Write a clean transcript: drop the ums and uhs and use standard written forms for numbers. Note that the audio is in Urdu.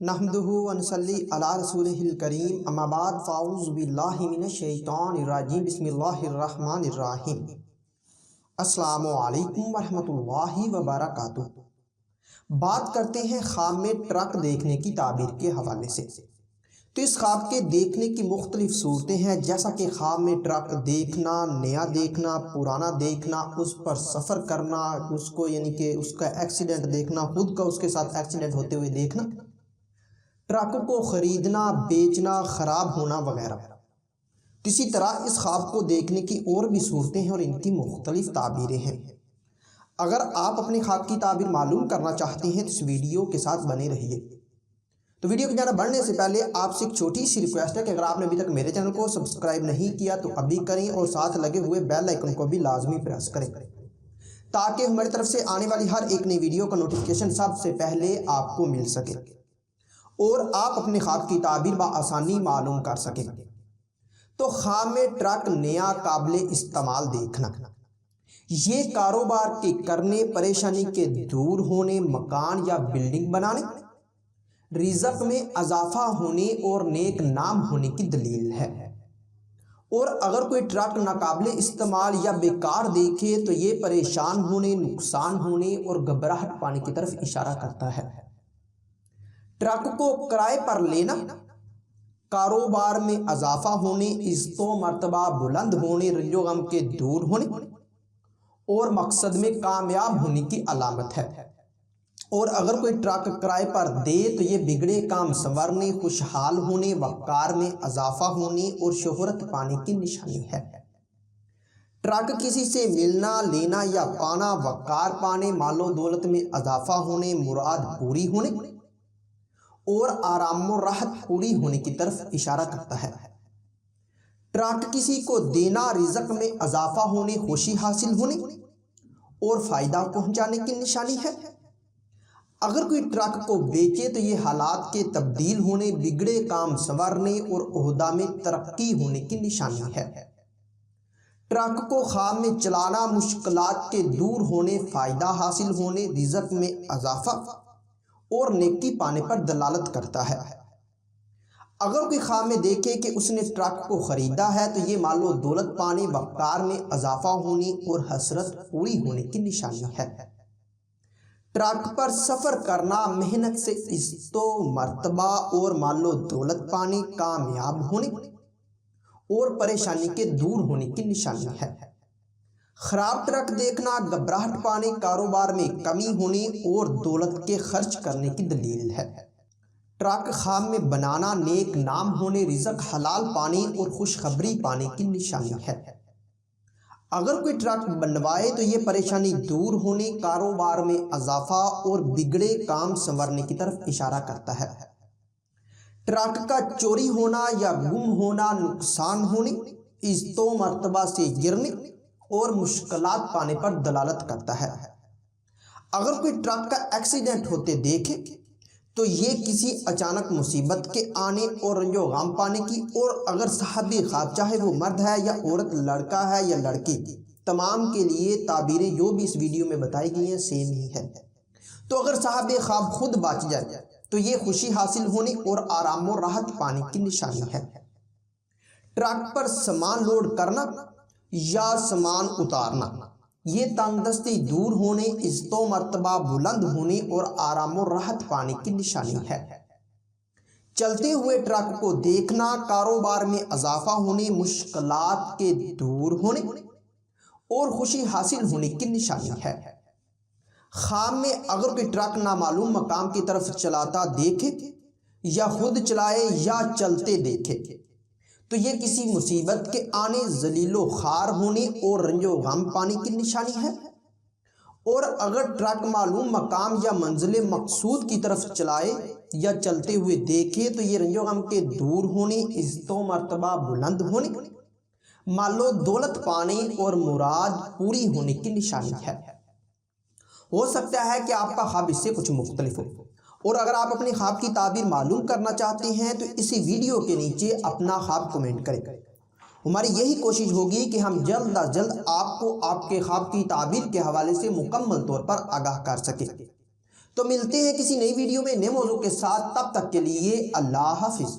نحمدہ ونصلی علی رسولہ الکریم اما بعد فاعوذ باللہ من الشیطان الرجیم بسم اللہ الرحمن الرحیم۔ السلام علیکم ورحمۃ اللہ وبرکاتہ۔ بات کرتے ہیں خواب میں ٹرک دیکھنے کی تعبیر کے حوالے سے۔ تو اس خواب کے دیکھنے کی مختلف صورتیں ہیں، جیسا کہ خواب میں ٹرک دیکھنا، نیا دیکھنا، پرانا دیکھنا، اس پر سفر کرنا، اس کو یعنی کہ اس کا ایکسیڈنٹ دیکھنا، خود کا اس کے ساتھ ایکسیڈنٹ ہوتے ہوئے دیکھنا، ٹرک کو خریدنا، بیچنا، خراب ہونا وغیرہ۔ اسی طرح اس خواب کو دیکھنے کی اور بھی صورتیں ہیں اور ان کی مختلف تعبیریں ہیں۔ اگر آپ اپنے خواب کی تعبیر معلوم کرنا چاہتے ہیں تو اس ویڈیو کے ساتھ بنے رہیے۔ تو ویڈیو کی جانب بڑھنے سے پہلے آپ سے ایک چھوٹی سی ریکویسٹ ہے کہ اگر آپ نے ابھی تک میرے چینل کو سبسکرائب نہیں کیا تو ابھی کریں اور ساتھ لگے ہوئے بیل آئیکن کو بھی لازمی پریس کریں، تاکہ ہماری طرف سے آنے والی ہر ایک نئی ویڈیو کا نوٹیفیکیشن سب سے پہلے آپ کو مل سکے اور آپ اپنے خواب کی تعبیر بآسانی معلوم کر سکیں۔ تو خواب میں ٹرک نیا قابل استعمال دیکھنا، یہ کاروبار کے کرنے، پریشانی کے دور ہونے، مکان یا بلڈنگ بنانے، رزق میں اضافہ ہونے اور نیک نام ہونے کی دلیل ہے۔ اور اگر کوئی ٹرک ناقابل استعمال یا بیکار دیکھے تو یہ پریشان ہونے، نقصان ہونے اور گھبراہٹ پانے کی طرف اشارہ کرتا ہے۔ ٹرک کو کرائے پر لینا، کاروبار میں اضافہ ہونے، عزت و مرتبہ بلند ہونے، رنج و غم کے دور ہونے اور مقصد میں کامیاب ہونے کی علامت ہے۔ اور اگر کوئی ٹرک کرائے پر دے تو یہ بگڑے کام سنورنے، خوشحال ہونے، وقار میں اضافہ ہونے اور شہرت پانے کی نشانی ہے۔ ٹرک کسی سے ملنا، لینا یا پانا، وقار پانے، مال و دولت میں اضافہ ہونے، مراد پوری ہونے اور آرام و راحت پوری ہونے کی طرف اشارہ کرتا ہے۔ ٹرک کسی کو دینا، رزق میں اضافہ ہونے، خوشی حاصل ہونے اور فائدہ پہنچانے کی نشانی ہے۔ اگر کوئی ٹرک کو بیچے تو یہ حالات کے تبدیل ہونے، بگڑے کام سنورنے اور عہدہ میں ترقی ہونے کی نشانی ہے۔ ٹرک کو خواب میں چلانا، مشکلات کے دور ہونے، فائدہ حاصل ہونے، رزق میں اضافہ اور نیکی پانے پر دلالت کرتا ہے۔ اگر کوئی خواب میں دیکھے کہ اس نے ٹرک کو خریدا ہے تو یہ مال و دولت پانے، وقار میں اضافہ ہونے اور حسرت پوری ہونے کی نشانی ہے۔ ٹرک پر سفر کرنا، محنت سے عزت و مرتبہ اور مال و دولت پانے، کامیاب ہونے اور پریشانی کے دور ہونے کی نشانی ہے۔ خراب ٹرک دیکھنا، گھبراہٹ پانے، کاروبار میں کمی ہونے اور دولت کے خرچ کرنے کی دلیل ہے۔ ٹرک خواب میں بنانا، نیک نام ہونے، رزق حلال پانے اور خوشخبری پانے کی نشانی ہے۔ اگر کوئی ٹرک بنوائے تو یہ پریشانی دور ہونے، کاروبار میں اضافہ اور بگڑے کام سنورنے کی طرف اشارہ کرتا ہے۔ ٹرک کا چوری ہونا یا گم ہونا، نقصان ہونے، عزت و مرتبہ سے گرنے اور مشکلات پانے پر دلالت کرتا ہے۔ اگر کوئی ٹرک کا ایکسیڈنٹ ہوتے دیکھے تو یہ کسی اچانک مصیبت کے آنے اور رنج و غم پانے کی، اور اگر صاحب خواب چاہے وہ مرد ہے یا عورت، لڑکا ہے یا لڑکی، تمام کے لیے تعبیریں جو بھی اس ویڈیو میں بتائی گئی ہیں سیم ہی ہے۔ تو اگر صاحب خواب خود بچ جائے تو یہ خوشی حاصل ہونے اور آرام و راحت پانے کی نشانی ہے۔ ٹرک پر سامان لوڈ کرنا یا سامان اتارنا، یہ تنگ دستی دور ہونے، عزت و مرتبہ بلند ہونے اور آرام و راحت پانے کی نشانی ہے۔ چلتے ہوئے ٹرک کو دیکھنا، کاروبار میں اضافہ ہونے، مشکلات کے دور ہونے اور خوشی حاصل ہونے کی نشانی ہے۔ خواب میں اگر کوئی ٹرک نامعلوم مقام کی طرف چلاتا دیکھے یا خود چلائے یا چلتے دیکھے تو یہ کسی مصیبت کے آنے، ذلیل و خوار ہونے اور رنج و غم پانے کی نشانی ہے۔ اور اگر ٹرک معلوم مقام یا منزل مقصود کی طرف چلائے یا چلتے ہوئے دیکھے تو یہ رنج و غم کے دور ہونے، عزت و مرتبہ بلند ہونے، مال و دولت پانے اور مراد پوری ہونے کی نشانی ہے۔ ہو سکتا ہے کہ آپ کا خواب اس سے کچھ مختلف ہو، اور اگر آپ اپنے خواب کی تعبیر معلوم کرنا چاہتے ہیں تو اسی ویڈیو کے نیچے اپنا خواب کمنٹ کریں۔ ہماری یہی کوشش ہوگی کہ ہم جلد از جلد آپ کو آپ کے خواب کی تعبیر کے حوالے سے مکمل طور پر آگاہ کر سکیں۔ تو ملتے ہیں کسی نئی ویڈیو میں نئے موضوع کے ساتھ، تب تک کے لیے اللہ حافظ۔